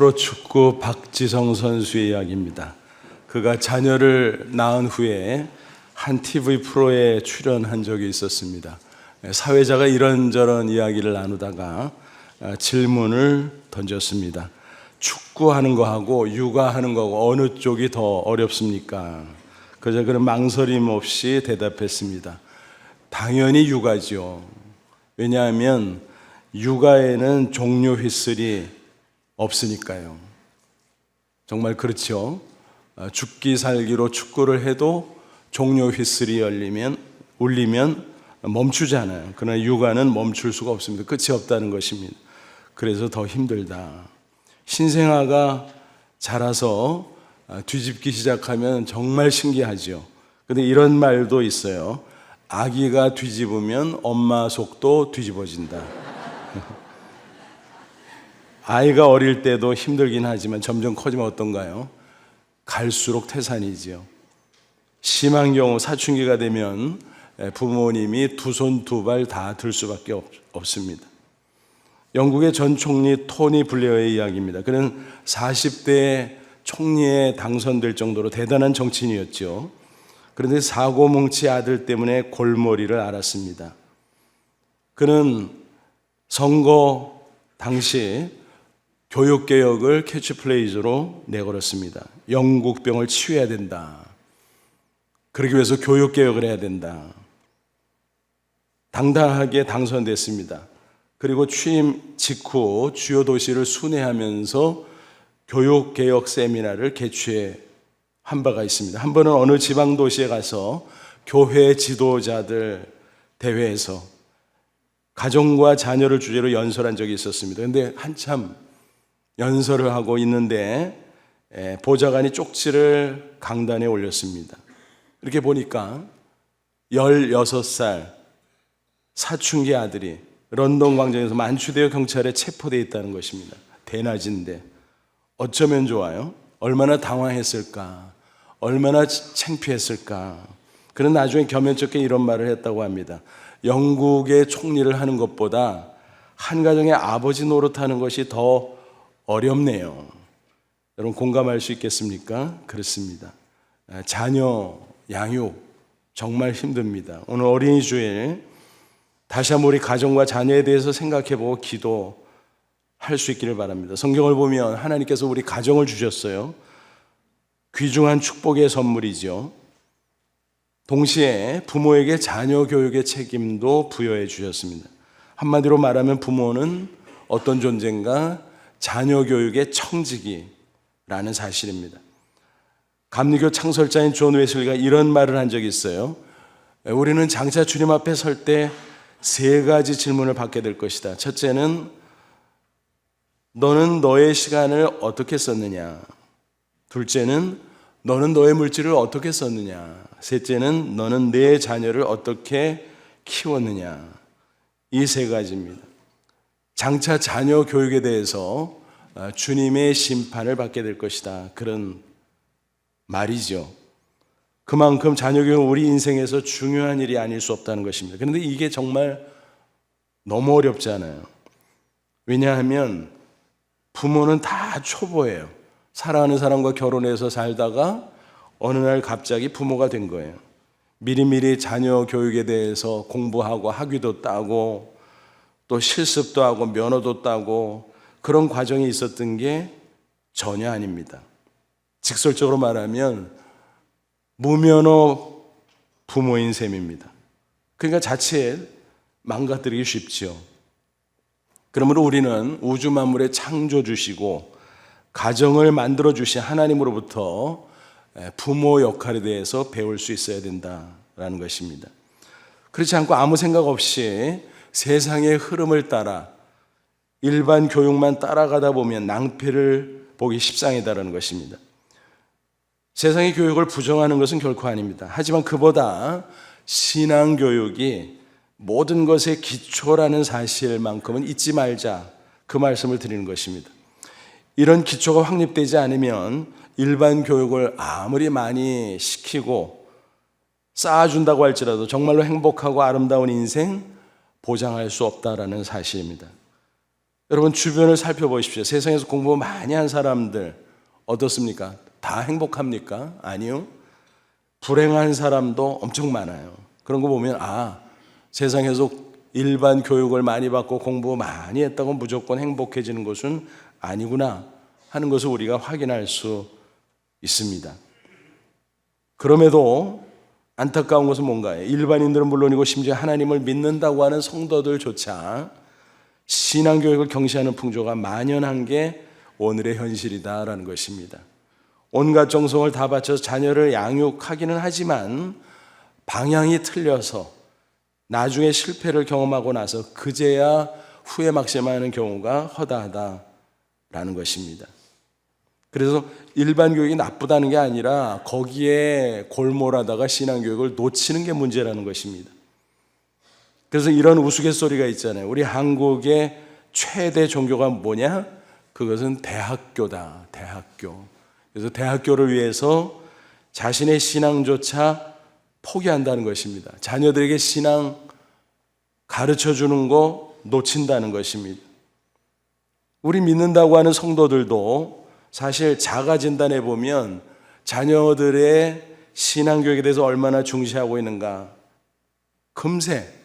프로축구 박지성 선수의 이야기입니다. 그가 자녀를 낳은 후에 한 TV 프로에 출연한 적이 있었습니다. 사회자가 이런저런 이야기를 나누다가 질문을 던졌습니다. 축구하는 거하고 육아하는 거하고 어느 쪽이 더 어렵습니까? 그저 그런 망설임 없이 대답했습니다. 당연히 육아죠. 왜냐하면 육아에는 종료 휘슬이 없으니까요. 정말 그렇죠. 죽기 살기로 축구를 해도 종료 휘슬이 울리면 멈추잖아요. 그러나 육아는 멈출 수가 없습니다. 끝이 없다는 것입니다. 그래서 더 힘들다. 신생아가 자라서 뒤집기 시작하면 정말 신기하죠. 근데 이런 말도 있어요. 아기가 뒤집으면 엄마 속도 뒤집어진다. 아이가 어릴 때도 힘들긴 하지만 점점 커지면 어떤가요? 갈수록 태산이지요. 심한 경우 사춘기가 되면 부모님이 두 손 두 발 다 들 수밖에 없습니다. 영국의 전 총리 토니 블레어의 이야기입니다. 그는 40대 총리에 당선될 정도로 대단한 정치인이었죠. 그런데 사고뭉치 아들 때문에 골머리를 앓았습니다. 그는 선거 당시 교육개혁을 캐치프레이즈로 내걸었습니다. 영국병을 치유해야 된다. 그러기 위해서 교육개혁을 해야 된다. 당당하게 당선됐습니다. 그리고 취임 직후 주요 도시를 순회하면서 교육개혁 세미나를 개최한 바가 있습니다. 한 번은 어느 지방 도시에 가서 교회 지도자들 대회에서 가정과 자녀를 주제로 연설한 적이 있었습니다. 그런데 한참 연설을 하고 있는데 보좌관이 쪽지를 강단에 올렸습니다. 이렇게 보니까 16살 사춘기 아들이 런던 광장에서 만추되어 경찰에 체포되어 있다는 것입니다. 대낮인데 어쩌면 좋아요? 얼마나 당황했을까? 얼마나 창피했을까? 그는 나중에 겸연쩍게 이런 말을 했다고 합니다. 영국의 총리를 하는 것보다 한 가정의 아버지 노릇하는 것이 더 어렵네요. 여러분 공감할 수 있겠습니까? 그렇습니다. 자녀 양육 정말 힘듭니다. 오늘 어린이 주일 다시 한번 우리 가정과 자녀에 대해서 생각해보고 기도할 수 있기를 바랍니다. 성경을 보면 하나님께서 우리 가정을 주셨어요. 귀중한 축복의 선물이죠. 동시에 부모에게 자녀 교육의 책임도 부여해 주셨습니다. 한마디로 말하면 부모는 어떤 존재인가? 자녀 교육의 청지기라는 사실입니다. 감리교 창설자인 존 웨슬리가 이런 말을 한 적이 있어요. 우리는 장차 주님 앞에 설 때 3가지 질문을 받게 될 것이다. 첫째는 너는 너의 시간을 어떻게 썼느냐? 둘째는 너는 너의 물질을 어떻게 썼느냐? 셋째는 너는 내 자녀를 어떻게 키웠느냐? 이 3가지입니다. 장차 자녀 교육에 대해서 주님의 심판을 받게 될 것이다. 그런 말이죠. 그만큼 자녀 교육은 우리 인생에서 중요한 일이 아닐 수 없다는 것입니다. 그런데 이게 정말 너무 어렵잖아요. 왜냐하면 부모는 다 초보예요. 사랑하는 사람과 결혼해서 살다가 어느 날 갑자기 부모가 된 거예요. 미리미리 자녀 교육에 대해서 공부하고 학위도 따고 또 실습도 하고 면허도 따고 그런 과정이 있었던 게 전혀 아닙니다. 직설적으로 말하면 무면허 부모인 셈입니다. 그러니까 자칫 망가뜨리기 쉽죠. 그러므로 우리는 우주 만물의 창조주시고 가정을 만들어주신 하나님으로부터 부모 역할에 대해서 배울 수 있어야 된다라는 것입니다. 그렇지 않고 아무 생각 없이 세상의 흐름을 따라 일반 교육만 따라가다 보면 낭패를 보기 십상이다라는 것입니다. 세상의 교육을 부정하는 것은 결코 아닙니다. 하지만 그보다 신앙교육이 모든 것의 기초라는 사실만큼은 잊지 말자, 그 말씀을 드리는 것입니다. 이런 기초가 확립되지 않으면 일반 교육을 아무리 많이 시키고 쌓아준다고 할지라도 정말로 행복하고 아름다운 인생 보장할 수 없다라는 사실입니다. 여러분 주변을 살펴보십시오. 세상에서 공부 많이 한 사람들 어떻습니까? 다 행복합니까? 아니요. 불행한 사람도 엄청 많아요. 그런 거 보면 세상에서 일반 교육을 많이 받고 공부 많이 했다고 무조건 행복해지는 것은 아니구나 하는 것을 우리가 확인할 수 있습니다. 그럼에도 안타까운 것은 뭔가요? 일반인들은 물론이고 심지어 하나님을 믿는다고 하는 성도들조차 신앙교육을 경시하는 풍조가 만연한 게 오늘의 현실이다라는 것입니다. 온갖 정성을 다 바쳐서 자녀를 양육하기는 하지만 방향이 틀려서 나중에 실패를 경험하고 나서 그제야 후회 막심하는 경우가 허다하다라는 것입니다. 그래서 일반 교육이 나쁘다는 게 아니라 거기에 골몰하다가 신앙교육을 놓치는 게 문제라는 것입니다. 그래서 이런 우스갯소리가 있잖아요. 우리 한국의 최대 종교가 뭐냐? 그것은 대학교다. 대학교. 그래서 대학교를 위해서 자신의 신앙조차 포기한다는 것입니다. 자녀들에게 신앙 가르쳐주는 거 놓친다는 것입니다. 우리 믿는다고 하는 성도들도 사실 자가진단해 보면 자녀들의 신앙교육에 대해서 얼마나 중시하고 있는가 금세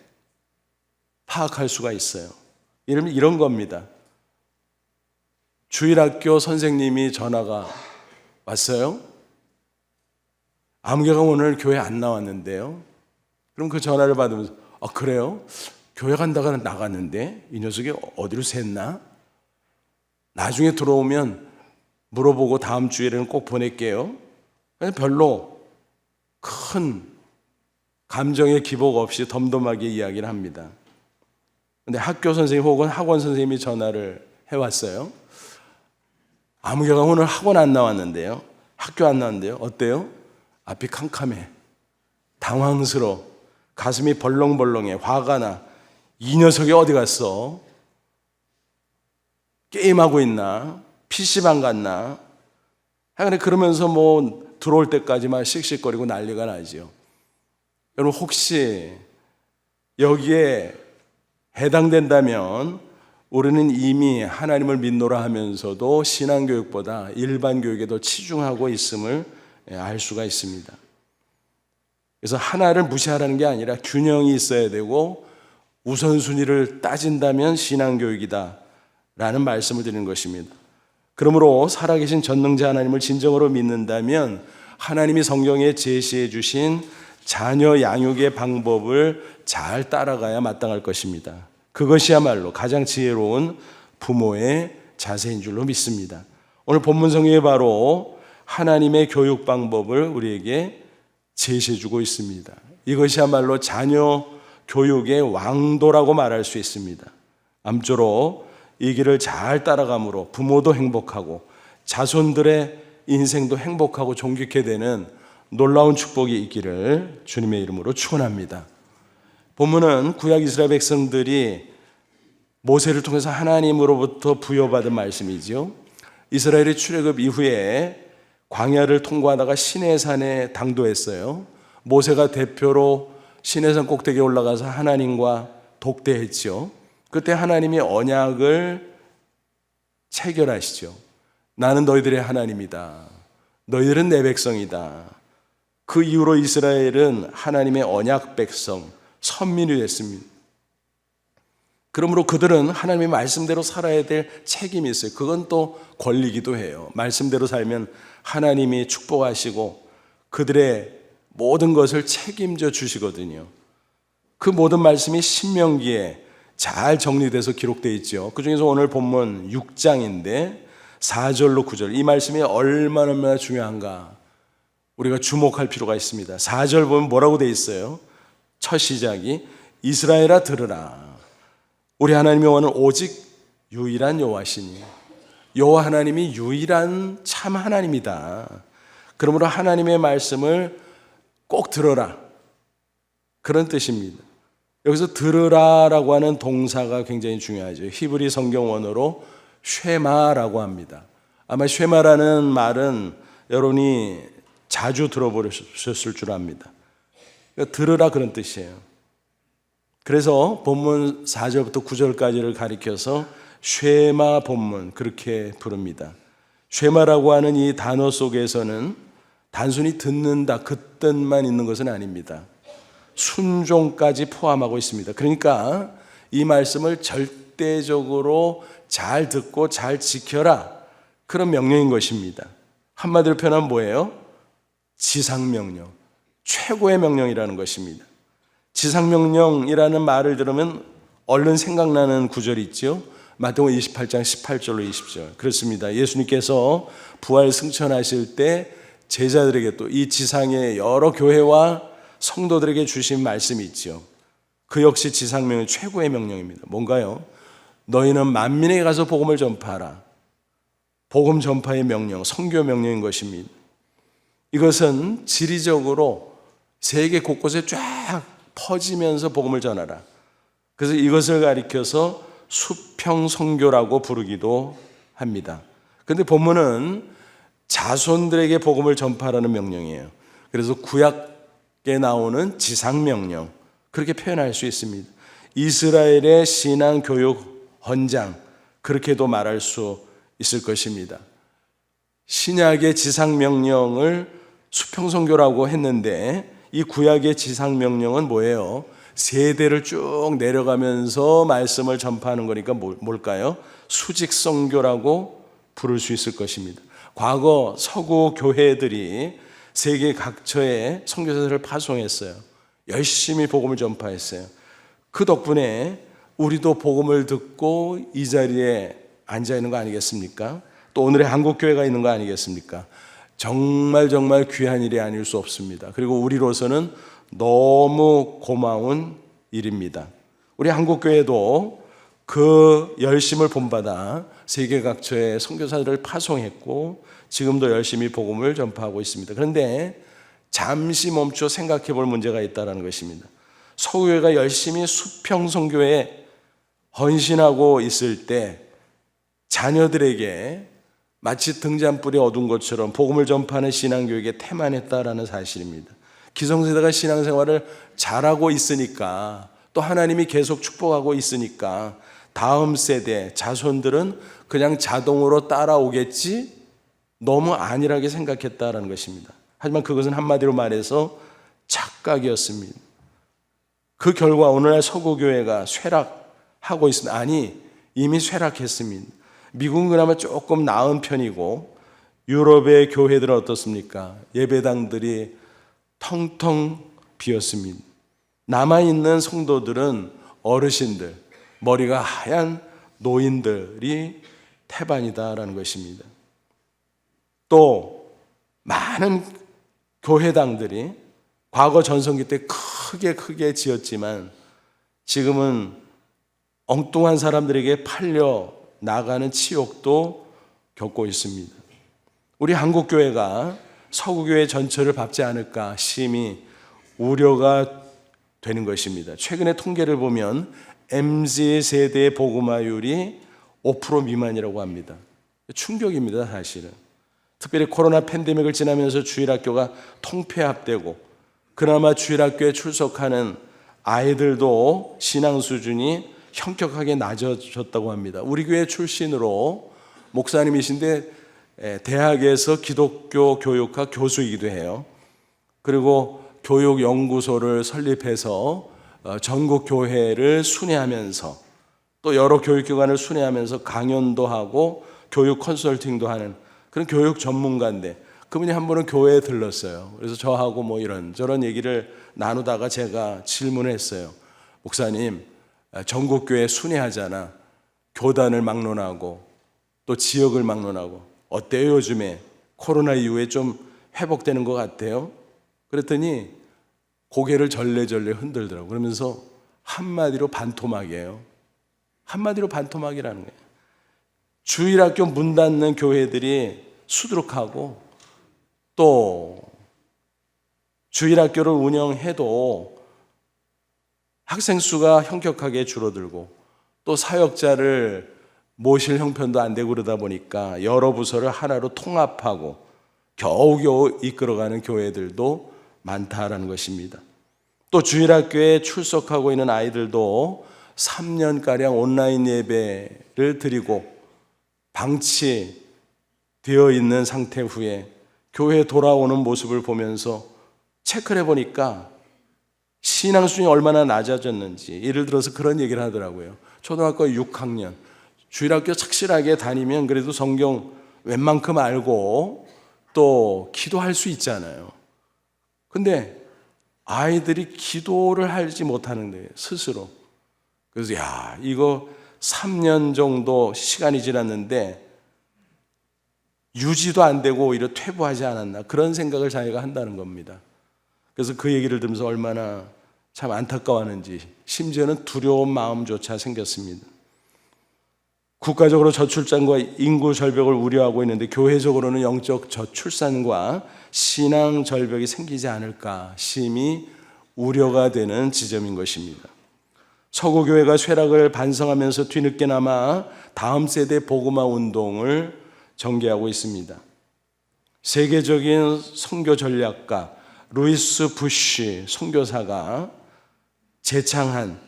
파악할 수가 있어요. 이런 겁니다. 주일학교 선생님이 전화가 왔어요. 아무개가 오늘 교회 안 나왔는데요. 그럼 그 전화를 받으면서 그래요? 교회 간다가 나갔는데 이 녀석이 어디로 샜나? 나중에 들어오면 물어보고 다음 주에는 꼭 보낼게요. 별로 큰 감정의 기복 없이 덤덤하게 이야기를 합니다. 근데 학교 선생님 혹은 학원 선생님이 전화를 해왔어요. 아무개가 오늘 학원 안 나왔는데요. 학교 안 나왔는데요. 어때요? 앞이 캄캄해. 당황스러워. 가슴이 벌렁벌렁해. 화가 나. 이 녀석이 어디 갔어? 게임하고 있나? PC방 갔나? 그러면서 들어올 때까지만 씩씩거리고 난리가 나죠. 여러분 혹시 여기에 해당된다면 우리는 이미 하나님을 믿노라 하면서도 신앙교육보다 일반 교육에 더 치중하고 있음을 알 수가 있습니다. 그래서 하나를 무시하라는 게 아니라 균형이 있어야 되고 우선순위를 따진다면 신앙교육이다 라는 말씀을 드리는 것입니다. 그러므로 살아계신 전능자 하나님을 진정으로 믿는다면 하나님이 성경에 제시해 주신 자녀 양육의 방법을 잘 따라가야 마땅할 것입니다. 그것이야말로 가장 지혜로운 부모의 자세인 줄로 믿습니다. 오늘 본문 성경에 바로 하나님의 교육 방법을 우리에게 제시해 주고 있습니다. 이것이야말로 자녀 교육의 왕도라고 말할 수 있습니다. 아무쪼록 이 길을 잘 따라감으로 부모도 행복하고 자손들의 인생도 행복하고 존귀케 되는 놀라운 축복이 있기를 주님의 이름으로 축원합니다. 본문은 구약 이스라엘 백성들이 모세를 통해서 하나님으로부터 부여받은 말씀이죠. 이스라엘이 출애굽 이후에 광야를 통과하다가 시내산에 당도했어요. 모세가 대표로 시내산 꼭대기에 올라가서 하나님과 독대했죠. 그때 하나님이 언약을 체결하시죠. 나는 너희들의 하나님이다. 너희들은 내 백성이다. 그 이후로 이스라엘은 하나님의 언약 백성, 선민이 됐습니다. 그러므로 그들은 하나님의 말씀대로 살아야 될 책임이 있어요. 그건 또 권리기도 해요. 말씀대로 살면 하나님이 축복하시고 그들의 모든 것을 책임져 주시거든요. 그 모든 말씀이 신명기에 잘 정리돼서 기록되어 있죠. 그중에서 오늘 본문 6장인데 4절로 9절 이 말씀이 얼마나 중요한가 우리가 주목할 필요가 있습니다. 4절 보면 뭐라고 되어 있어요? 첫 시작이 이스라엘아 들으라. 우리 하나님의 여호와는 오직 유일한 여호와시니 여호와 하나님이 유일한 참 하나님이다. 그러므로 하나님의 말씀을 꼭 들어라. 그런 뜻입니다. 여기서 들으라라고 하는 동사가 굉장히 중요하죠. 히브리 성경 원어로 쉐마라고 합니다. 아마 쉐마라는 말은 여러분이 자주 들어보셨을 줄 압니다. 그러니까 들으라 그런 뜻이에요. 그래서 본문 4절부터 9절까지를 가리켜서 쉐마 본문 그렇게 부릅니다. 쉐마라고 하는 이 단어 속에서는 단순히 듣는다 그 뜻만 있는 것은 아닙니다. 순종까지 포함하고 있습니다. 그러니까 이 말씀을 절대적으로 잘 듣고 잘 지켜라, 그런 명령인 것입니다. 한마디로 표현하면 뭐예요? 지상명령, 최고의 명령이라는 것입니다. 지상명령이라는 말을 들으면 얼른 생각나는 구절이 있죠. 마태복음 28장 18절로 20절. 그렇습니다. 예수님께서 부활 승천하실 때 제자들에게 또 이 지상의 여러 교회와 성도들에게 주신 말씀이 있죠. 그 역시 지상명령, 최고의 명령입니다. 뭔가요? 너희는 만민에게 가서 복음을 전파하라. 복음 전파의 명령, 선교 명령인 것입니다. 이것은 지리적으로 세계 곳곳에 쫙 퍼지면서 복음을 전하라. 그래서 이것을 가리켜서 수평선교라고 부르기도 합니다. 그런데 본문은 자손들에게 복음을 전파하라는 명령이에요. 그래서 구약에 나오는 지상명령, 그렇게 표현할 수 있습니다. 이스라엘의 신앙교육 헌장, 그렇게도 말할 수 있을 것입니다. 신약의 지상명령을 수평선교라고 했는데 이 구약의 지상명령은 뭐예요? 세대를 쭉 내려가면서 말씀을 전파하는 거니까 뭘까요? 수직선교라고 부를 수 있을 것입니다. 과거 서구 교회들이 세계 각처에 선교사들을 파송했어요. 열심히 복음을 전파했어요. 그 덕분에 우리도 복음을 듣고 이 자리에 앉아 있는 거 아니겠습니까? 또 오늘의 한국교회가 있는 거 아니겠습니까? 정말 귀한 일이 아닐 수 없습니다. 그리고 우리로서는 너무 고마운 일입니다. 우리 한국교회도 그 열심을 본받아 세계 각처에 선교사들을 파송했고 지금도 열심히 복음을 전파하고 있습니다. 그런데 잠시 멈춰 생각해 볼 문제가 있다는 것입니다. 서구교회가 열심히 수평선교에 헌신하고 있을 때 자녀들에게 마치 등잔불이 어두운 것처럼 복음을 전파하는 신앙교육에 태만했다라는 사실입니다. 기성세대가 신앙생활을 잘하고 있으니까, 또 하나님이 계속 축복하고 있으니까 다음 세대 자손들은 그냥 자동으로 따라오겠지, 너무 안일하게 생각했다라는 것입니다. 하지만 그것은 한마디로 말해서 착각이었습니다. 그 결과 오늘날 서구교회가 쇠락하고 있습니다. 아니, 이미 쇠락했습니다. 미국은 그나마 조금 나은 편이고 유럽의 교회들은 어떻습니까? 예배당들이 텅텅 비었습니다. 남아있는 성도들은 어르신들, 머리가 하얀 노인들이 태반이다라는 것입니다. 또 많은 교회당들이 과거 전성기 때 크게 지었지만 지금은 엉뚱한 사람들에게 팔려 나가는 치욕도 겪고 있습니다. 우리 한국교회가 서구교회 전철을 밟지 않을까 심히 우려가 되는 것입니다. 최근에 통계를 보면 MZ세대의 복음화율이 5% 미만이라고 합니다. 충격입니다, 사실은. 특별히 코로나 팬데믹을 지나면서 주일학교가 통폐합되고 그나마 주일학교에 출석하는 아이들도 신앙 수준이 현격하게 낮아졌다고 합니다. 우리 교회 출신으로 목사님이신데 대학에서 기독교 교육학 교수이기도 해요. 그리고 교육연구소를 설립해서 전국 교회를 순회하면서 또 여러 교육기관을 순회하면서 강연도 하고 교육 컨설팅도 하는 그런 교육 전문가인데 그분이 한 번은 교회에 들렀어요. 그래서 저하고 뭐 이런저런 얘기를 나누다가 제가 질문을 했어요. 목사님, 전국교회 순회하잖아. 교단을 막론하고 또 지역을 막론하고 어때요 요즘에? 코로나 이후에 좀 회복되는 것 같아요? 그랬더니 고개를 절레절레 흔들더라고요. 그러면서 한마디로 반토막이에요. 한마디로 반토막이라는 거예요. 주일학교 문 닫는 교회들이 수두룩하고 또 주일학교를 운영해도 학생 수가 현격하게 줄어들고 또 사역자를 모실 형편도 안 되고 그러다 보니까 여러 부서를 하나로 통합하고 겨우겨우 이끌어가는 교회들도 많다라는 것입니다. 또 주일학교에 출석하고 있는 아이들도 3년가량 온라인 예배를 드리고 방치되어 있는 상태 후에 교회에 돌아오는 모습을 보면서 체크를 해보니까 신앙 수준이 얼마나 낮아졌는지, 예를 들어서 그런 얘기를 하더라고요. 초등학교 6학년, 주일학교 착실하게 다니면 그래도 성경 웬만큼 알고 또 기도할 수 있잖아요. 근데 아이들이 기도를 하지 못하는 거예요, 스스로. 그래서 이거 3년 정도 시간이 지났는데 유지도 안 되고 오히려 퇴보하지 않았나, 그런 생각을 자기가 한다는 겁니다. 그래서 그 얘기를 들으면서 얼마나 참 안타까워하는지, 심지어는 두려운 마음조차 생겼습니다. 국가적으로 저출산과 인구 절벽을 우려하고 있는데 교회적으로는 영적 저출산과 신앙 절벽이 생기지 않을까 심히 우려가 되는 지점인 것입니다. 서구교회가 쇠락을 반성하면서 뒤늦게나마 다음 세대 복음화 운동을 전개하고 있습니다. 세계적인 선교 전략가 루이스 부시 선교사가 제창한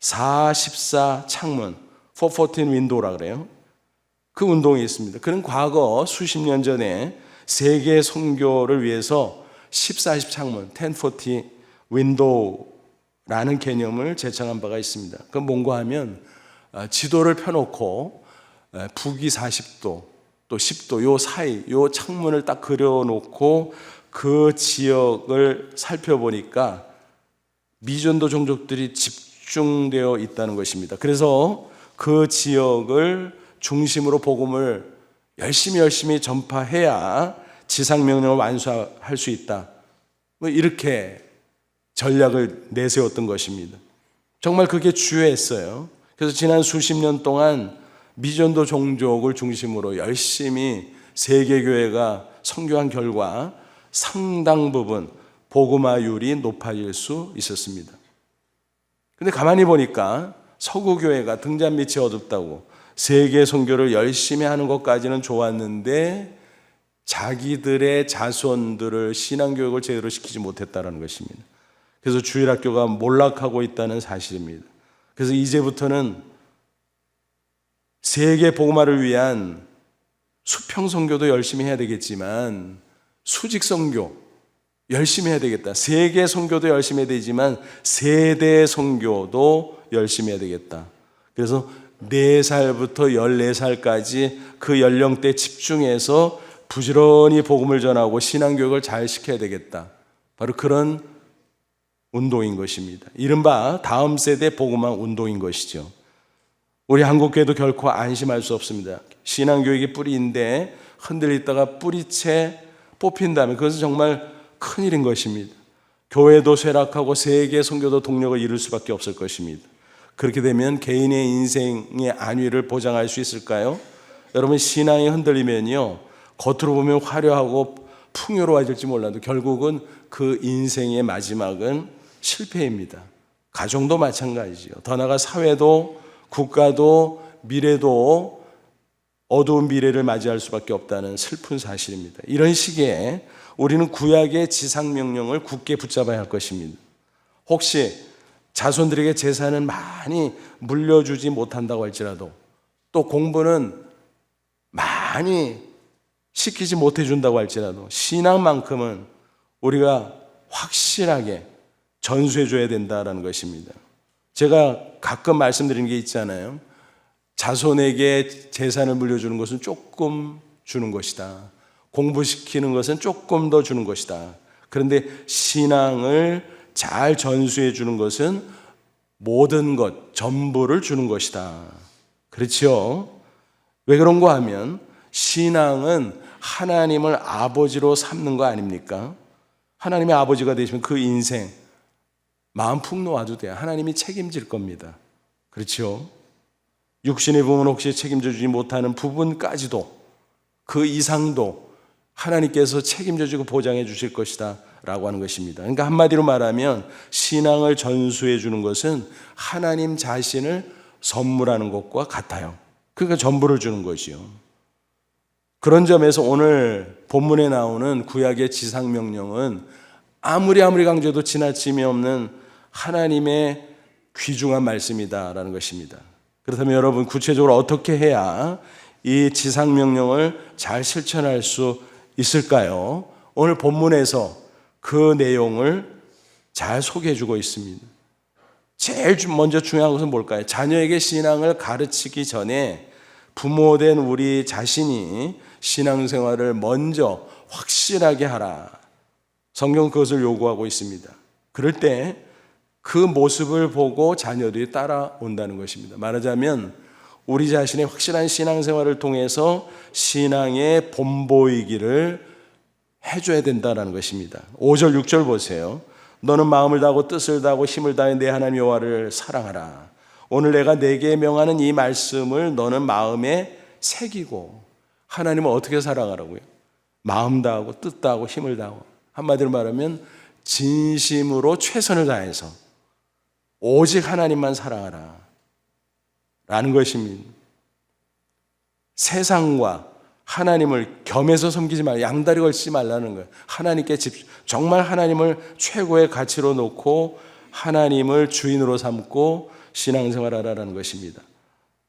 44 창문 414 윈도우라 그래요. 그 운동이 있습니다. 그는 과거 수십 년 전에 세계 선교를 위해서 14, 10 창문 1040 윈도우라는 개념을 제창한 바가 있습니다. 그건 뭔가 하면 지도를 펴놓고 북위 40도 또 10도 요 사이 요 창문을 딱 그려놓고 그 지역을 살펴보니까 미전도 종족들이 집중되어 있다는 것입니다. 그래서 그 지역을 중심으로 복음을 열심히 전파해야 지상명령을 완수할 수 있다, 이렇게 전략을 내세웠던 것입니다. 정말 그게 주요했어요. 그래서 지난 수십 년 동안 미전도 종족을 중심으로 열심히 세계교회가 선교한 결과 상당 부분 복음화율이 높아질 수 있었습니다. 근데 가만히 보니까 서구교회가 등잔 밑이 어둡다고 세계 선교를 열심히 하는 것까지는 좋았는데 자기들의 자손들을 신앙교육을 제대로 시키지 못했다는 것입니다. 그래서 주일학교가 몰락하고 있다는 사실입니다. 그래서 이제부터는 세계 복음화를 위한 수평 선교도 열심히 해야 되겠지만 수직 선교 열심히 해야 되겠다. 세계 선교도 열심히 해야 되지만 세대 선교도 열심히 해야 되겠다. 그래서 4살부터 14살까지 그 연령대 집중해서 부지런히 복음을 전하고 신앙교육을 잘 시켜야 되겠다. 바로 그런 운동인 것입니다. 이른바 다음 세대 복음화 운동인 것이죠. 우리 한국교회도 결코 안심할 수 없습니다. 신앙교육이 뿌리인데 흔들리다가 뿌리채 뽑힌다면 그것은 정말 큰일인 것입니다. 교회도 쇠락하고 세계 선교도 동력을 잃을 수밖에 없을 것입니다. 그렇게 되면 개인의 인생의 안위를 보장할 수 있을까요? 여러분, 신앙이 흔들리면요, 겉으로 보면 화려하고 풍요로워질지 몰라도 결국은 그 인생의 마지막은 실패입니다. 가정도 마찬가지죠. 더 나아가 사회도 국가도 미래도 어두운 미래를 맞이할 수밖에 없다는 슬픈 사실입니다. 이런 시기에 우리는 구약의 지상명령을 굳게 붙잡아야 할 것입니다. 혹시 자손들에게 재산은 많이 물려주지 못한다고 할지라도 또 공부는 많이 시키지 못해준다고 할지라도 신앙만큼은 우리가 확실하게 전수해줘야 된다는 것입니다. 제가 가끔 말씀드리는 게 있잖아요. 자손에게 재산을 물려주는 것은 조금 주는 것이다. 공부시키는 것은 조금 더 주는 것이다. 그런데 신앙을 잘 전수해 주는 것은 모든 것, 전부를 주는 것이다. 그렇죠? 왜 그런가 하면 신앙은 하나님을 아버지로 삼는 거 아닙니까? 하나님의 아버지가 되시면 그 인생 마음 푹 놓아도 돼요. 하나님이 책임질 겁니다. 그렇죠? 육신의 부분 혹시 책임져 주지 못하는 부분까지도 그 이상도 하나님께서 책임져 주고 보장해 주실 것이다 라고 하는 것입니다. 그러니까 한마디로 말하면 신앙을 전수해 주는 것은 하나님 자신을 선물하는 것과 같아요. 그러니까 전부를 주는 것이요. 그런 점에서 오늘 본문에 나오는 구약의 지상명령은 아무리 강조해도 지나침이 없는 하나님의 귀중한 말씀이다라는 것입니다. 그렇다면 여러분, 구체적으로 어떻게 해야 이 지상명령을 잘 실천할 수 있을까요? 오늘 본문에서 그 내용을 잘 소개해 주고 있습니다. 제일 먼저 중요한 것은 뭘까요? 자녀에게 신앙을 가르치기 전에 부모된 우리 자신이 신앙생활을 먼저 확실하게 하라. 성경은 그것을 요구하고 있습니다. 그럴 때 그 모습을 보고 자녀들이 따라온다는 것입니다. 말하자면 우리 자신의 확실한 신앙생활을 통해서 신앙의 본보이기를 해줘야 된다는 것입니다. 5절 6절 보세요. 너는 마음을 다하고 뜻을 다하고 힘을 다해 내 하나님 여호와를 사랑하라. 오늘 내가 내게 명하는 이 말씀을 너는 마음에 새기고. 하나님을 어떻게 사랑하라고요? 마음 다하고 뜻 다하고 힘을 다하고. 한마디로 말하면 진심으로 최선을 다해서 오직 하나님만 사랑하라 라는 것입니다. 세상과 하나님을 겸해서 섬기지 말라, 양다리 걸치지 말라는 거예요. 하나님께 정말 하나님을 최고의 가치로 놓고 하나님을 주인으로 삼고 신앙생활하라는 것입니다.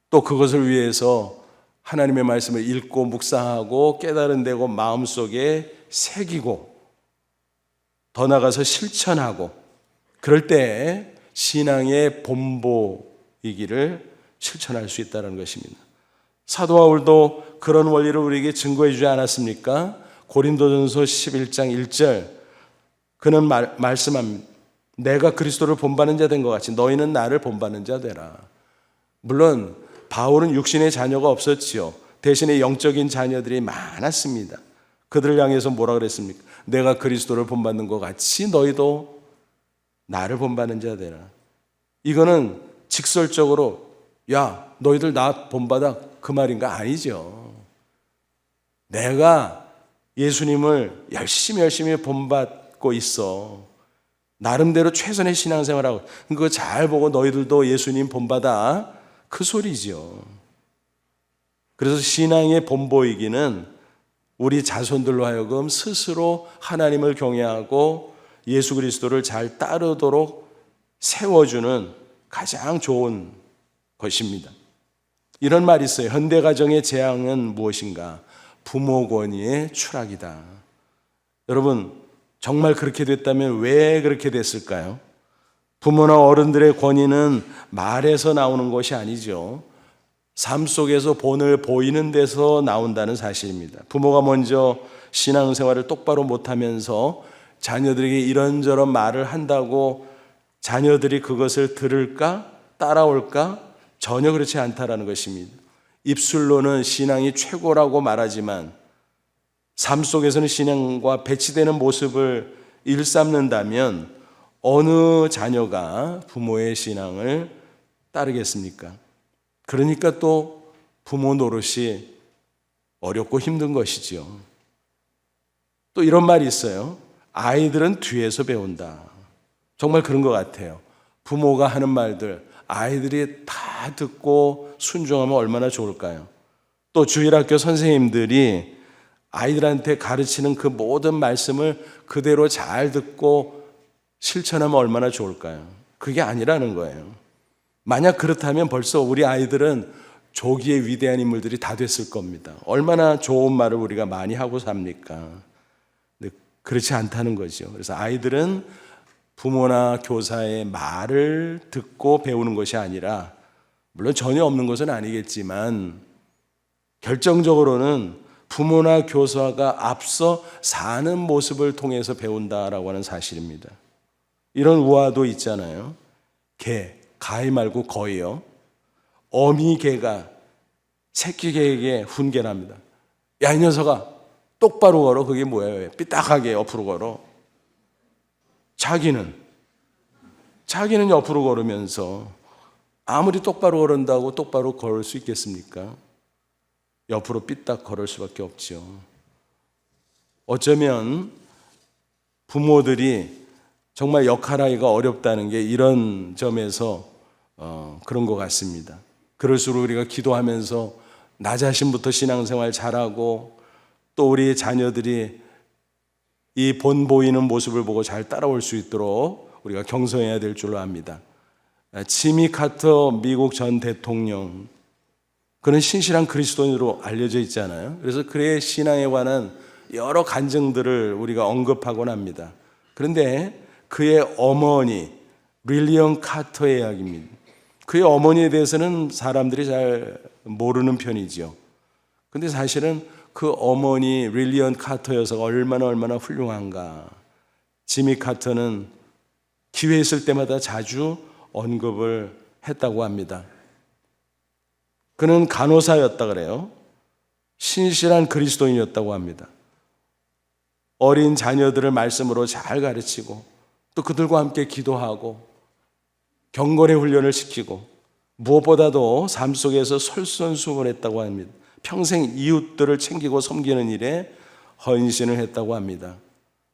또 그것을 위해서 하나님의 말씀을 읽고 묵상하고 깨달은 대고 마음속에 새기고 더 나아가서 실천하고, 그럴 때 신앙의 본보이기를 실천할 수 있다는 것입니다. 사도 바울도 그런 원리를 우리에게 증거해 주지 않았습니까? 고린도전서 11장 1절 그는 말씀합니다. 내가 그리스도를 본받는 자 된 것 같이 너희는 나를 본받는 자 되라. 물론 바울은 육신의 자녀가 없었지요. 대신에 영적인 자녀들이 많았습니다. 그들을 향해서 뭐라 그랬습니까? 내가 그리스도를 본받는 것 같이 너희도 나를 본받는 자 되라. 이거는 직설적으로 야 너희들 나 본받아 그 말인가? 아니죠. 내가 예수님을 열심히 본받고 있어. 나름대로 최선의 신앙생활하고 그거 잘 보고 너희들도 예수님 본받아 그 소리죠. 그래서 신앙의 본보이기는 우리 자손들로 하여금 스스로 하나님을 경외하고 예수 그리스도를 잘 따르도록 세워주는 가장 좋은 것입니다. 이런 말이 있어요. 현대가정의 재앙은 무엇인가? 부모 권위의 추락이다. 여러분, 정말 그렇게 됐다면 왜 그렇게 됐을까요? 부모나 어른들의 권위는 말에서 나오는 것이 아니죠. 삶 속에서 본을 보이는 데서 나온다는 사실입니다. 부모가 먼저 신앙생활을 똑바로 못하면서 자녀들에게 이런저런 말을 한다고 자녀들이 그것을 들을까? 따라올까? 전혀 그렇지 않다라는 것입니다. 입술로는 신앙이 최고라고 말하지만 삶 속에서는 신앙과 배치되는 모습을 일삼는다면 어느 자녀가 부모의 신앙을 따르겠습니까? 그러니까 또 부모 노릇이 어렵고 힘든 것이죠. 또 이런 말이 있어요. 아이들은 뒤에서 배운다. 정말 그런 것 같아요. 부모가 하는 말들 아이들이 다 듣고 순종하면 얼마나 좋을까요? 또 주일학교 선생님들이 아이들한테 가르치는 그 모든 말씀을 그대로 잘 듣고 실천하면 얼마나 좋을까요? 그게 아니라는 거예요. 만약 그렇다면 벌써 우리 아이들은 조기의 위대한 인물들이 다 됐을 겁니다. 얼마나 좋은 말을 우리가 많이 하고 삽니까? 근데 그렇지 않다는 거죠. 그래서 아이들은 부모나 교사의 말을 듣고 배우는 것이 아니라, 물론 전혀 없는 것은 아니겠지만 결정적으로는 부모나 교사가 앞서 사는 모습을 통해서 배운다라고 하는 사실입니다. 이런 우화도 있잖아요. 가위 말고 거이요. 어미 개가 새끼 개에게 훈계합니다. 야, 이 녀석아, 똑바로 걸어. 그게 뭐예요? 삐딱하게 옆으로 걸어. 자기는 옆으로 걸으면서 아무리 똑바로 걸은다고 똑바로 걸을 수 있겠습니까? 옆으로 삐딱 걸을 수밖에 없죠. 어쩌면 부모들이 정말 역할하기가 어렵다는 게 이런 점에서 그런 것 같습니다. 그럴수록 우리가 기도하면서 나 자신부터 신앙생활 잘하고 또 우리 자녀들이 이 본 보이는 모습을 보고 잘 따라올 수 있도록 우리가 경성해야 될 줄로 압니다. 지미 카터 미국 전 대통령, 그는 신실한 그리스도인으로 알려져 있잖아요. 그래서 그의 신앙에 관한 여러 간증들을 우리가 언급하곤 합니다. 그런데 그의 어머니 릴리언 카터의 이야기입니다. 그의 어머니에 대해서는 사람들이 잘 모르는 편이지요. 근데 사실은 그 어머니 릴리언 카터 여사가 얼마나 훌륭한가. 지미 카터는 기회 있을 때마다 자주 언급을 했다고 합니다. 그는 간호사였다 그래요. 신실한 그리스도인이었다고 합니다. 어린 자녀들을 말씀으로 잘 가르치고 또 그들과 함께 기도하고 경건의 훈련을 시키고 무엇보다도 삶 속에서 솔선수범했다고 합니다. 평생 이웃들을 챙기고 섬기는 일에 헌신을 했다고 합니다.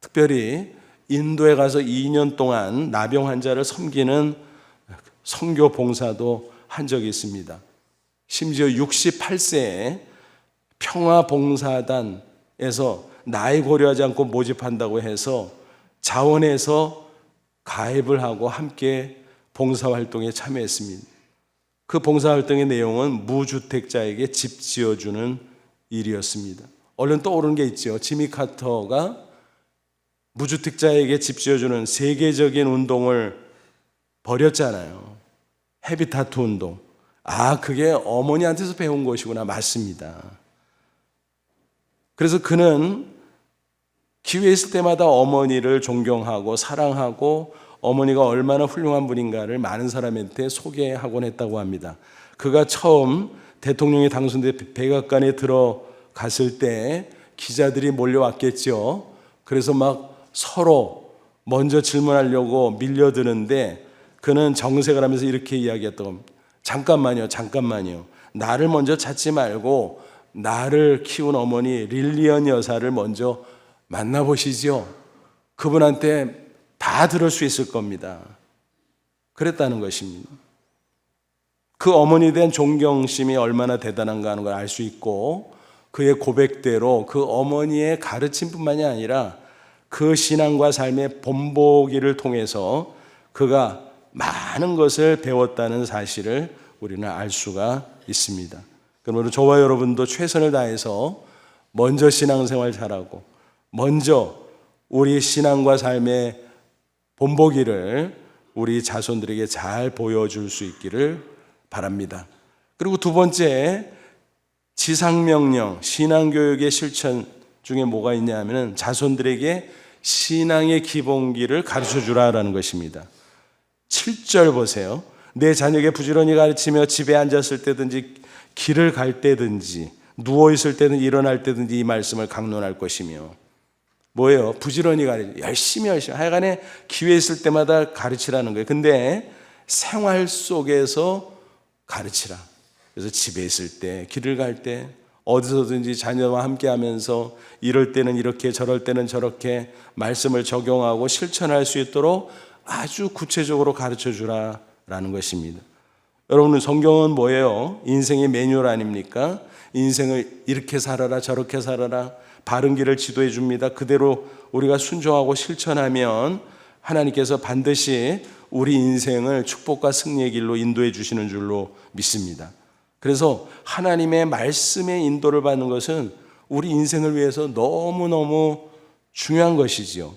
특별히 인도에 가서 2년 동안 나병 환자를 섬기는 선교 봉사도 한 적이 있습니다. 심지어 68세에 평화봉사단에서 나이 고려하지 않고 모집한다고 해서 자원해서 가입을 하고 함께 봉사활동에 참여했습니다. 그 봉사활동의 내용은 무주택자에게 집 지어주는 일이었습니다. 얼른 떠오르는 게 있죠. 지미 카터가 무주택자에게 집 지어주는 세계적인 운동을 벌였잖아요. 헤비타트 운동. 그게 어머니한테서 배운 것이구나. 맞습니다. 그래서 그는 기회 있을 때마다 어머니를 존경하고 사랑하고 어머니가 얼마나 훌륭한 분인가를 많은 사람한테 소개하곤 했다고 합니다. 그가 처음 대통령이 당선돼 백악관에 들어갔을 때 기자들이 몰려왔겠죠. 그래서 막 서로 먼저 질문하려고 밀려드는데 그는 정색을 하면서 이렇게 이야기했다고 합니다. 잠깐만요. 나를 먼저 찾지 말고 나를 키운 어머니 릴리언 여사를 먼저 만나보시죠. 그분한테 다 들을 수 있을 겁니다. 그랬다는 것입니다. 그 어머니에 대한 존경심이 얼마나 대단한가 하는 걸 알 수 있고 그의 고백대로 그 어머니의 가르침뿐만이 아니라 그 신앙과 삶의 본보기를 통해서 그가 많은 것을 배웠다는 사실을 우리는 알 수가 있습니다. 그러므로 저와 여러분도 최선을 다해서 먼저 신앙생활 잘하고 먼저 우리 신앙과 삶의 본보기를 우리 자손들에게 잘 보여줄 수 있기를 바랍니다. 그리고 두 번째, 지상명령, 신앙교육의 실천 중에 뭐가 있냐 하면 자손들에게 신앙의 기본기를 가르쳐 주라라는 것입니다. 7절 보세요. 내 자녀에게 부지런히 가르치며 집에 앉았을 때든지 길을 갈 때든지 누워있을 때든 일어날 때든지 이 말씀을 강론할 것이며 뭐예요? 부지런히 열심히 하여간에 기회 있을 때마다 가르치라는 거예요. 근데 생활 속에서 가르치라. 그래서 집에 있을 때, 길을 갈 때, 어디서든지 자녀와 함께 하면서 이럴 때는 이렇게 저럴 때는 저렇게 말씀을 적용하고 실천할 수 있도록 아주 구체적으로 가르쳐 주라라는 것입니다. 여러분, 성경은 뭐예요? 인생의 매뉴얼 아닙니까? 인생을 이렇게 살아라 저렇게 살아라 바른 길을 지도해 줍니다. 그대로 우리가 순종하고 실천하면 하나님께서 반드시 우리 인생을 축복과 승리의 길로 인도해 주시는 줄로 믿습니다. 그래서 하나님의 말씀의 인도를 받는 것은 우리 인생을 위해서 너무너무 중요한 것이지요.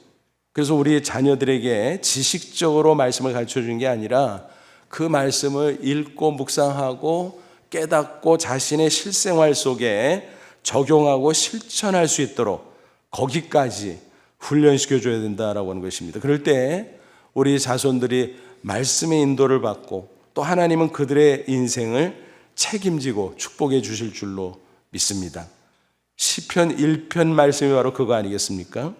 그래서 우리 자녀들에게 지식적으로 말씀을 가르쳐 주는 게 아니라 그 말씀을 읽고 묵상하고 깨닫고 자신의 실생활 속에 적용하고 실천할 수 있도록 거기까지 훈련시켜 줘야 된다라고 하는 것입니다. 그럴 때 우리 자손들이 말씀의 인도를 받고 또 하나님은 그들의 인생을 책임지고 축복해 주실 줄로 믿습니다. 시편 1편 말씀이 바로 그거 아니겠습니까?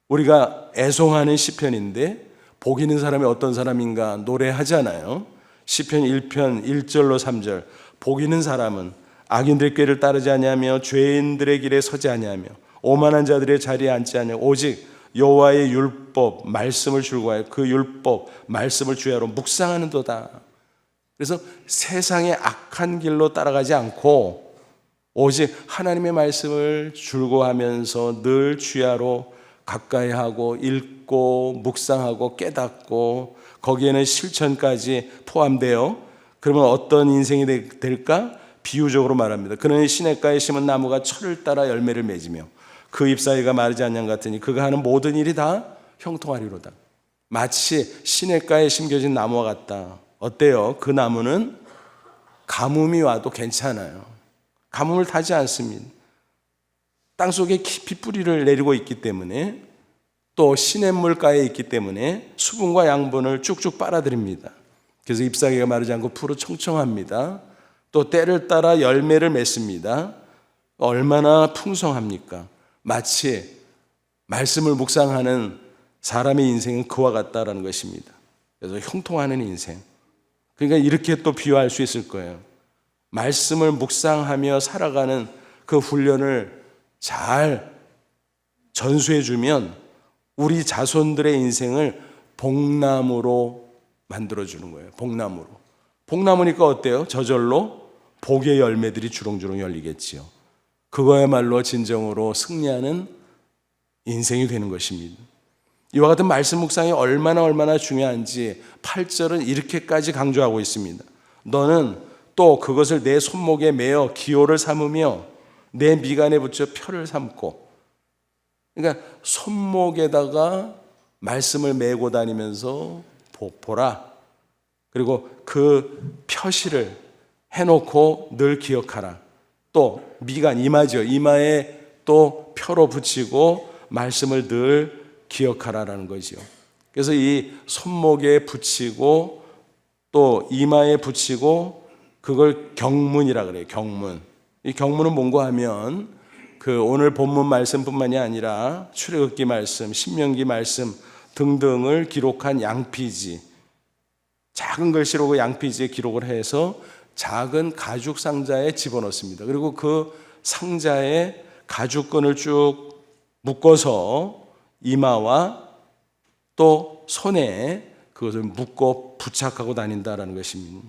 우리가 애송하는 시편인데 복 있는 사람이 어떤 사람인가 노래하잖아요. 시편 1편 1절로 3절 복 있는 사람은 악인들의 꾀를 따르지 아니하며 죄인들의 길에 서지 아니하며 오만한 자들의 자리에 앉지 아니하며 오직 여호와의 율법 말씀을 줄거하여 그 율법 말씀을 주야로 묵상하는도다. 그래서 세상의 악한 길로 따라가지 않고 오직 하나님의 말씀을 줄거하면서 늘 주야로 가까이 하고 읽고 읽고 묵상하고 깨닫고 거기에는 실천까지 포함되어 그러면 어떤 인생이 될까? 비유적으로 말합니다. 그는 시냇가에 심은 나무가 철을 따라 열매를 맺으며 그 잎사귀가 마르지 않는 것 같으니 그가 하는 모든 일이 다 형통하리로다. 마치 시냇가에 심겨진 나무와 같다. 어때요? 그 나무는 가뭄이 와도 괜찮아요. 가뭄을 타지 않습니다. 땅속에 깊이 뿌리를 내리고 있기 때문에 또 시냇물가에 있기 때문에 수분과 양분을 쭉쭉 빨아들입니다. 그래서 잎사귀가 마르지 않고 푸르 청청합니다. 또 때를 따라 열매를 맺습니다. 얼마나 풍성합니까? 마치 말씀을 묵상하는 사람의 인생은 그와 같다라는 것입니다. 그래서 형통하는 인생. 그러니까 이렇게 또 비유할 수 있을 거예요. 말씀을 묵상하며 살아가는 그 훈련을 잘 전수해 주면 우리 자손들의 인생을 복나무로 만들어주는 거예요. 복나무로. 복나무니까 어때요? 저절로 복의 열매들이 주렁주렁 열리겠지요. 그거야말로 진정으로 승리하는 인생이 되는 것입니다. 이와 같은 말씀 묵상이 얼마나 중요한지 8절은 이렇게까지 강조하고 있습니다. 너는 또 그것을 내 손목에 매어 기호를 삼으며 내 미간에 붙여 표를 삼고, 그러니까 손목에다가 말씀을 메고 다니면서 보라. 그리고 그 표시를 해놓고 늘 기억하라. 또 미간, 이마죠. 이마에 또 표로 붙이고 말씀을 늘 기억하라라는 거죠. 그래서 이 손목에 붙이고 또 이마에 붙이고 그걸 경문이라 그래요. 경문. 이 경문은 뭔가 하면 그 오늘 본문 말씀뿐만이 아니라 출애굽기 말씀, 신명기 말씀 등등을 기록한 양피지, 작은 글씨로 그 양피지에 기록을 해서 작은 가죽 상자에 집어넣습니다. 그리고 그 상자에 가죽끈을 쭉 묶어서 이마와 또 손에 그것을 묶고 부착하고 다닌다라는 것입니다.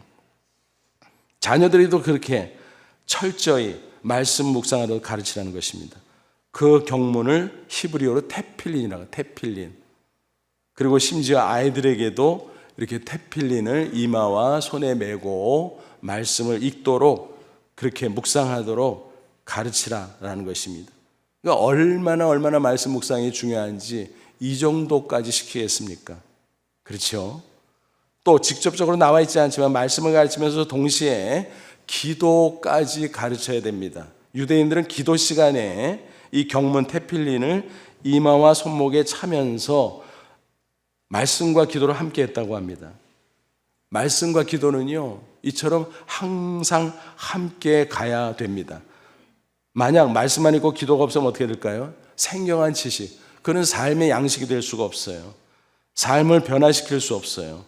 자녀들이도 그렇게 철저히 말씀 묵상하도록 가르치라는 것입니다. 그 경문을 히브리어로 테필린이라고 해요. 테필린. 그리고 심지어 아이들에게도 이렇게 테필린을 이마와 손에 메고 말씀을 읽도록 그렇게 묵상하도록 가르치라라는 것입니다. 그러니까 얼마나 말씀 묵상이 중요한지 이 정도까지 시키겠습니까? 그렇죠? 또 직접적으로 나와 있지 않지만 말씀을 가르치면서 동시에 기도까지 가르쳐야 됩니다. 유대인들은 기도 시간에 이 경문 테필린을 이마와 손목에 차면서 말씀과 기도를 함께 했다고 합니다. 말씀과 기도는요, 이처럼 항상 함께 가야 됩니다. 만약 말씀만 있고 기도가 없으면 어떻게 될까요? 생경한 지식, 그는 삶의 양식이 될 수가 없어요. 삶을 변화시킬 수 없어요.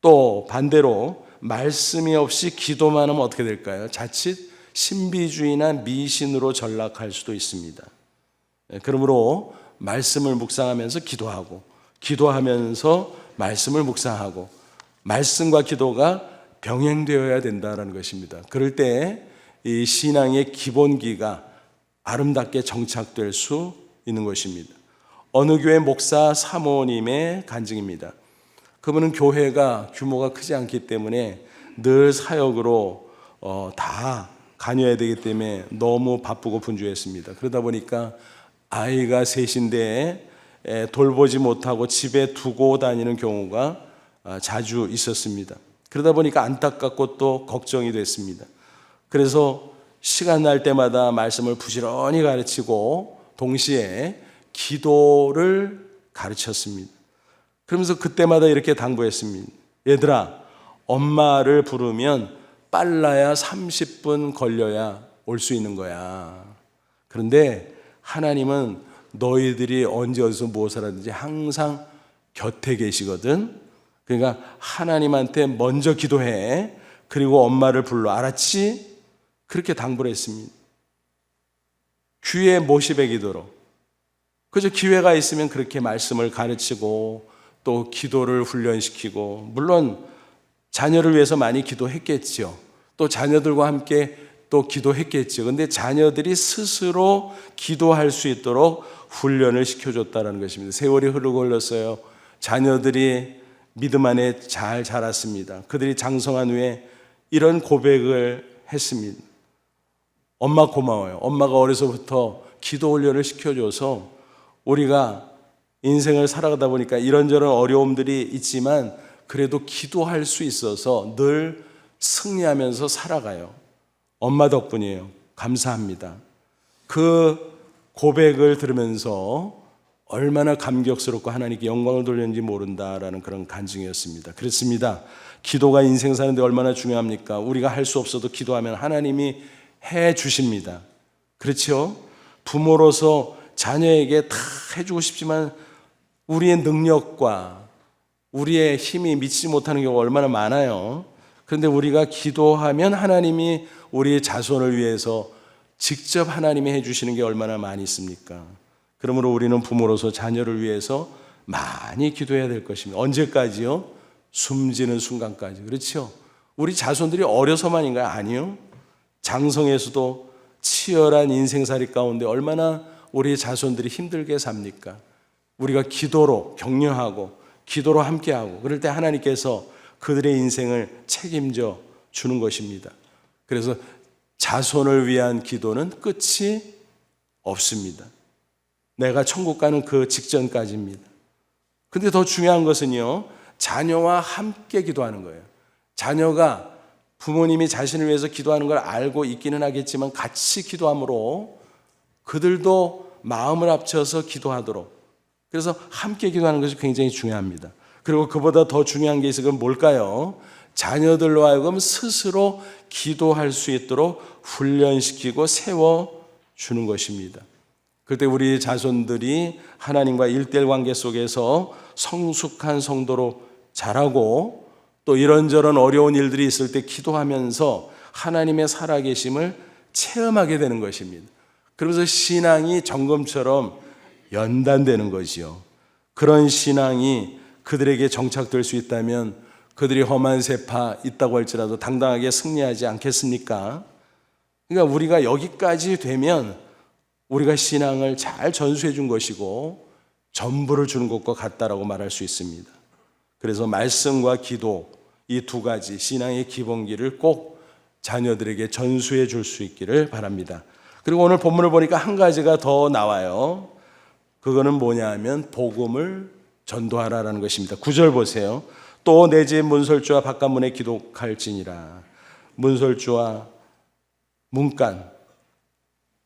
또 반대로 말씀이 없이 기도만 하면 어떻게 될까요? 자칫 신비주의나 미신으로 전락할 수도 있습니다. 그러므로 말씀을 묵상하면서 기도하고, 기도하면서 말씀을 묵상하고, 말씀과 기도가 병행되어야 된다는 것입니다. 그럴 때 이 신앙의 기본기가 아름답게 정착될 수 있는 것입니다. 어느 교회 목사 사모님의 간증입니다. 그분은 교회가 규모가 크지 않기 때문에 늘 사역으로 다 관여해야 되기 때문에 너무 바쁘고 분주했습니다. 그러다 보니까 아이가 셋인데 돌보지 못하고 집에 두고 다니는 경우가 자주 있었습니다. 그러다 보니까 안타깝고 또 걱정이 됐습니다. 그래서 시간 날 때마다 말씀을 부지런히 가르치고 동시에 기도를 가르쳤습니다. 그러면서 그때마다 이렇게 당부했습니다. 얘들아, 엄마를 부르면 빨라야 30분 걸려야 올 수 있는 거야. 그런데 하나님은 너희들이 언제 어디서 무엇을 하든지 항상 곁에 계시거든. 그러니까 하나님한테 먼저 기도해. 그리고 엄마를 불러. 알았지? 그렇게 당부를 했습니다. 귀에 못이 배기도록. 그저 기회가 있으면 그렇게 말씀을 가르치고 또 기도를 훈련시키고, 물론 자녀를 위해서 많이 기도했겠죠. 또 자녀들과 함께 또 기도했겠죠. 근데 자녀들이 스스로 기도할 수 있도록 훈련을 시켜줬다는 것입니다. 세월이 흐르고 흘렀어요. 자녀들이 믿음 안에 잘 자랐습니다. 그들이 장성한 후에 이런 고백을 했습니다. 엄마 고마워요. 엄마가 어려서부터 기도 훈련을 시켜줘서 우리가 인생을 살아가다 보니까 이런저런 어려움들이 있지만 그래도 기도할 수 있어서 늘 승리하면서 살아가요. 엄마 덕분이에요. 감사합니다. 그 고백을 들으면서 얼마나 감격스럽고 하나님께 영광을 돌렸는지 모른다라는 그런 간증이었습니다. 그렇습니다. 기도가 인생 사는데 얼마나 중요합니까? 우리가 할 수 없어도 기도하면 하나님이 해 주십니다. 그렇죠? 부모로서 자녀에게 다 해주고 싶지만 우리의 능력과 우리의 힘이 미치지 못하는 경우가 얼마나 많아요. 그런데 우리가 기도하면 하나님이 우리의 자손을 위해서 직접 하나님이 해주시는 게 얼마나 많이 있습니까? 그러므로 우리는 부모로서 자녀를 위해서 많이 기도해야 될 것입니다. 언제까지요? 숨지는 순간까지. 그렇죠? 우리 자손들이 어려서만인가요? 아니요. 장성에서도 치열한 인생살이 가운데 얼마나 우리 자손들이 힘들게 삽니까? 우리가 기도로 격려하고 기도로 함께하고 그럴 때 하나님께서 그들의 인생을 책임져 주는 것입니다. 그래서 자손을 위한 기도는 끝이 없습니다. 내가 천국 가는 그 직전까지입니다. 근데 더 중요한 것은요, 자녀와 함께 기도하는 거예요. 자녀가 부모님이 자신을 위해서 기도하는 걸 알고 있기는 하겠지만 같이 기도함으로 그들도 마음을 합쳐서 기도하도록, 그래서 함께 기도하는 것이 굉장히 중요합니다. 그리고 그보다 더 중요한 게 있어요. 그건 뭘까요? 자녀들로 하여금 스스로 기도할 수 있도록 훈련시키고 세워주는 것입니다. 그때 우리 자손들이 하나님과 일대일 관계 속에서 성숙한 성도로 자라고 또 이런저런 어려운 일들이 있을 때 기도하면서 하나님의 살아계심을 체험하게 되는 것입니다. 그러면서 신앙이 점검처럼 연단되는 거지요. 그런 신앙이 그들에게 정착될 수 있다면 그들이 험한 세파 있다고 할지라도 당당하게 승리하지 않겠습니까? 그러니까 우리가 여기까지 되면 우리가 신앙을 잘 전수해 준 것이고 전부를 주는 것과 같다라고 말할 수 있습니다. 그래서 말씀과 기도, 이 두 가지 신앙의 기본기를 꼭 자녀들에게 전수해 줄 수 있기를 바랍니다. 그리고 오늘 본문을 보니까 한 가지가 더 나와요. 그거는 뭐냐 하면 복음을 전도하라라는 것입니다. 9절 보세요. 또 내 집 문설주와 바깥문에 기독할지니라. 문설주와 문간,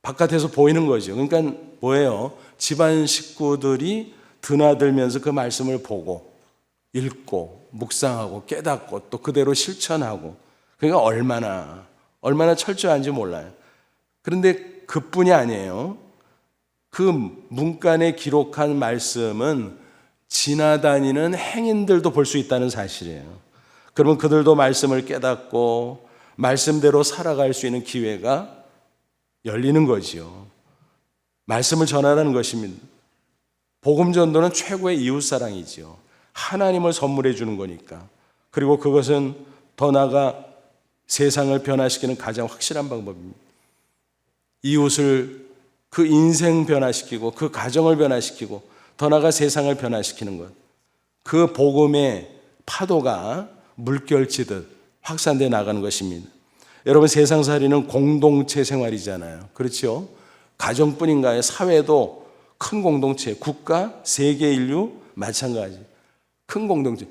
바깥에서 보이는 거죠. 그러니까 뭐예요? 집안 식구들이 드나들면서 그 말씀을 보고 읽고 묵상하고 깨닫고 또 그대로 실천하고, 그러니까 얼마나 철저한지 몰라요. 그런데 그뿐이 아니에요. 그 문간에 기록한 말씀은 지나다니는 행인들도 볼 수 있다는 사실이에요. 그러면 그들도 말씀을 깨닫고 말씀대로 살아갈 수 있는 기회가 열리는 거지요. 말씀을 전하라는 것입니다. 복음 전도는 최고의 이웃사랑이지요. 하나님을 선물해 주는 거니까. 그리고 그것은 더 나아가 세상을 변화시키는 가장 확실한 방법입니다. 이웃을, 그 인생 변화시키고 그 가정을 변화시키고 더 나아가 세상을 변화시키는 것. 그 복음의 파도가 물결치듯 확산되어 나가는 것입니다. 여러분, 세상살이는 공동체 생활이잖아요. 그렇죠? 가정뿐인가요? 사회도 큰 공동체, 국가, 세계 인류 마찬가지. 큰 공동체.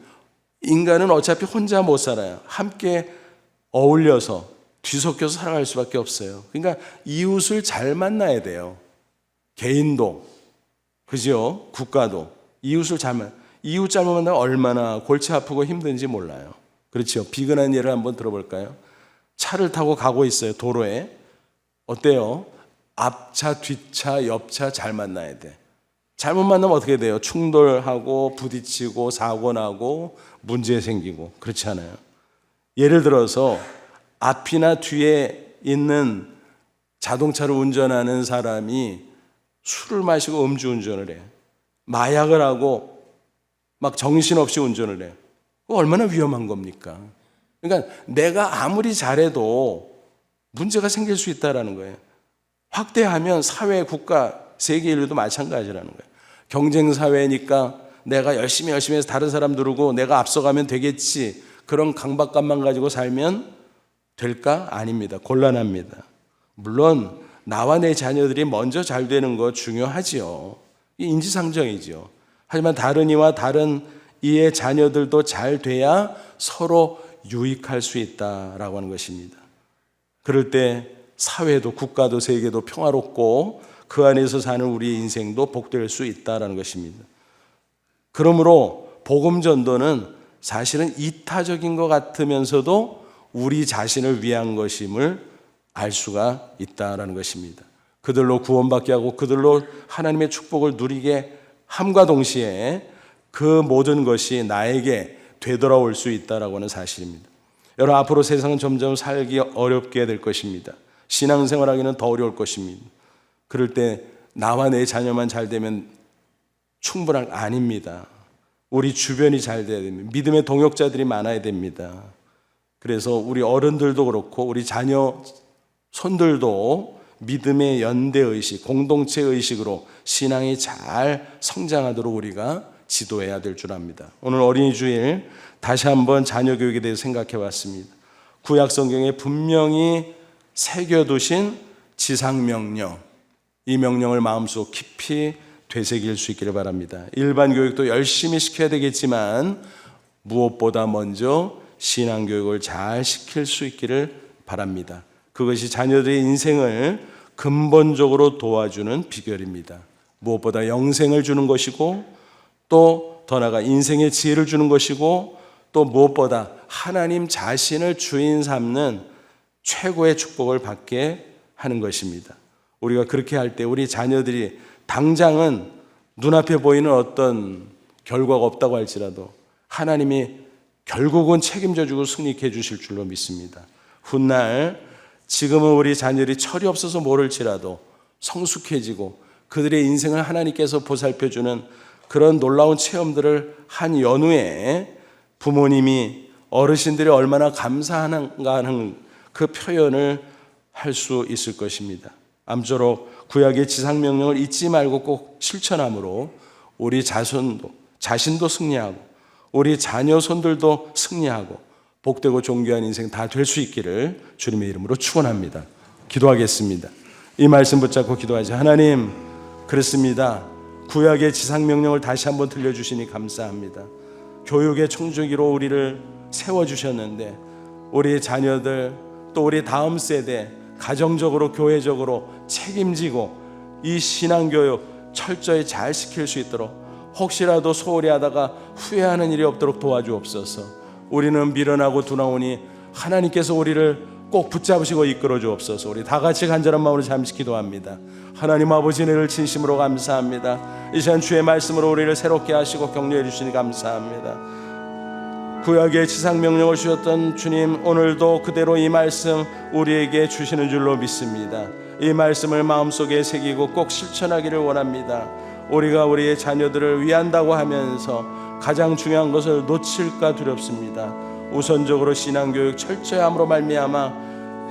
인간은 어차피 혼자 못 살아요. 함께 어울려서 뒤섞여서 살아갈 수밖에 없어요. 그러니까 이웃을 잘 만나야 돼요. 개인도, 그죠? 국가도 이웃을 이웃 잘못 만나면 얼마나 골치 아프고 힘든지 몰라요. 그렇죠? 비근한 예를 한번 들어볼까요? 차를 타고 가고 있어요. 도로에. 어때요? 앞차, 뒤차, 옆차 잘 만나야 돼. 잘못 만나면 어떻게 돼요? 충돌하고 부딪히고 사고 나고 문제 생기고 그렇지 않아요? 예를 들어서 앞이나 뒤에 있는 자동차를 운전하는 사람이 술을 마시고 음주운전을 해요. 마약을 하고 막 정신없이 운전을 해요. 그거 얼마나 위험한 겁니까? 그러니까 내가 아무리 잘해도 문제가 생길 수 있다는 거예요. 확대하면 사회, 국가, 세계 인류도 마찬가지라는 거예요. 경쟁 사회니까 내가 열심히 해서 다른 사람 누르고 내가 앞서가면 되겠지, 그런 강박감만 가지고 살면 될까? 아닙니다. 곤란합니다. 물론 나와 내 자녀들이 먼저 잘 되는 거 중요하지요. 이 인지상정이죠. 하지만 다른 이와 다른 이의 자녀들도 잘 돼야 서로 유익할 수 있다라고 하는 것입니다. 그럴 때 사회도 국가도 세계도 평화롭고 그 안에서 사는 우리의 인생도 복될 수 있다라는 것입니다. 그러므로 복음 전도는 사실은 이타적인 것 같으면서도 우리 자신을 위한 것임을 알 수가 있다라는 것입니다. 그들로 구원받게 하고 그들로 하나님의 축복을 누리게 함과 동시에 그 모든 것이 나에게 되돌아올 수 있다라고 하는 사실입니다. 여러분, 앞으로 세상은 점점 살기 어렵게 될 것입니다. 신앙생활하기는 더 어려울 것입니다. 그럴 때 나와 내 자녀만 잘 되면 충분한 거 아닙니다. 우리 주변이 잘 돼야 됩니다. 믿음의 동역자들이 많아야 됩니다. 그래서 우리 어른들도 그렇고 우리 자녀 손들도 믿음의 연대의식, 공동체의식으로 신앙이 잘 성장하도록 우리가 지도해야 될 줄 압니다. 오늘 어린이 주일 다시 한번 자녀 교육에 대해서 생각해 봤습니다. 구약 성경에 분명히 새겨두신 지상명령, 이 명령을 마음속 깊이 되새길 수 있기를 바랍니다. 일반 교육도 열심히 시켜야 되겠지만 무엇보다 먼저 신앙교육을 잘 시킬 수 있기를 바랍니다. 그것이 자녀들의 인생을 근본적으로 도와주는 비결입니다. 무엇보다 영생을 주는 것이고 또 더 나아가 인생의 지혜를 주는 것이고 또 무엇보다 하나님 자신을 주인 삼는 최고의 축복을 받게 하는 것입니다. 우리가 그렇게 할 때 우리 자녀들이 당장은 눈앞에 보이는 어떤 결과가 없다고 할지라도 하나님이 결국은 책임져 주고 승리케 해 주실 줄로 믿습니다. 훗날 지금은 우리 자녀들이 철이 없어서 모를지라도 성숙해지고 그들의 인생을 하나님께서 보살펴주는 그런 놀라운 체험들을 한 연후에 부모님이 어르신들이 얼마나 감사하는가 하는 그 표현을 할 수 있을 것입니다. 아무쪼록 구약의 지상명령을 잊지 말고 꼭 실천함으로 우리 자신도 승리하고 우리 자녀 손들도 승리하고 복되고 존귀한 인생 다 될 수 있기를 주님의 이름으로 축원합니다. 기도하겠습니다. 이 말씀 붙잡고 기도하자. 하나님, 그렇습니다. 구약의 지상명령을 다시 한번 들려주시니 감사합니다. 교육의 청주기로 우리를 세워주셨는데 우리 자녀들 또 우리 다음 세대 가정적으로 교회적으로 책임지고 이 신앙교육 철저히 잘 시킬 수 있도록 혹시라도 소홀히 하다가 후회하는 일이 없도록 도와주옵소서. 우리는 미련하고 둔하오니 하나님께서 우리를 꼭 붙잡으시고 이끌어 주옵소서. 우리 다 같이 간절한 마음으로 잠시 기도합니다. 하나님 아버지, 은혜를 진심으로 감사합니다. 이 시간 주의 말씀으로 우리를 새롭게 하시고 격려해 주시니 감사합니다. 구약의 지상명령을 주셨던 주님, 오늘도 그대로 이 말씀 우리에게 주시는 줄로 믿습니다. 이 말씀을 마음속에 새기고 꼭 실천하기를 원합니다. 우리가 우리의 자녀들을 위한다고 하면서 가장 중요한 것을 놓칠까 두렵습니다. 우선적으로 신앙교육 철저히 함으로 말미암아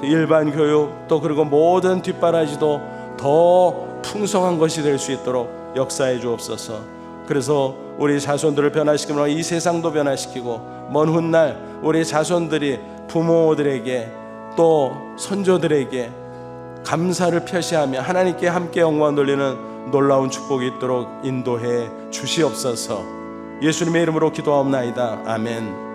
일반 교육 또 그리고 모든 뒷바라지도 더 풍성한 것이 될 수 있도록 역사해 주옵소서. 그래서 우리 자손들을 변화시키며 이 세상도 변화시키고 먼 훗날 우리 자손들이 부모들에게 또 손조들에게 감사를 표시하며 하나님께 함께 영광 돌리는 놀라운 축복이 있도록 인도해 주시옵소서. 예수님의 이름으로 기도하옵나이다. 아멘.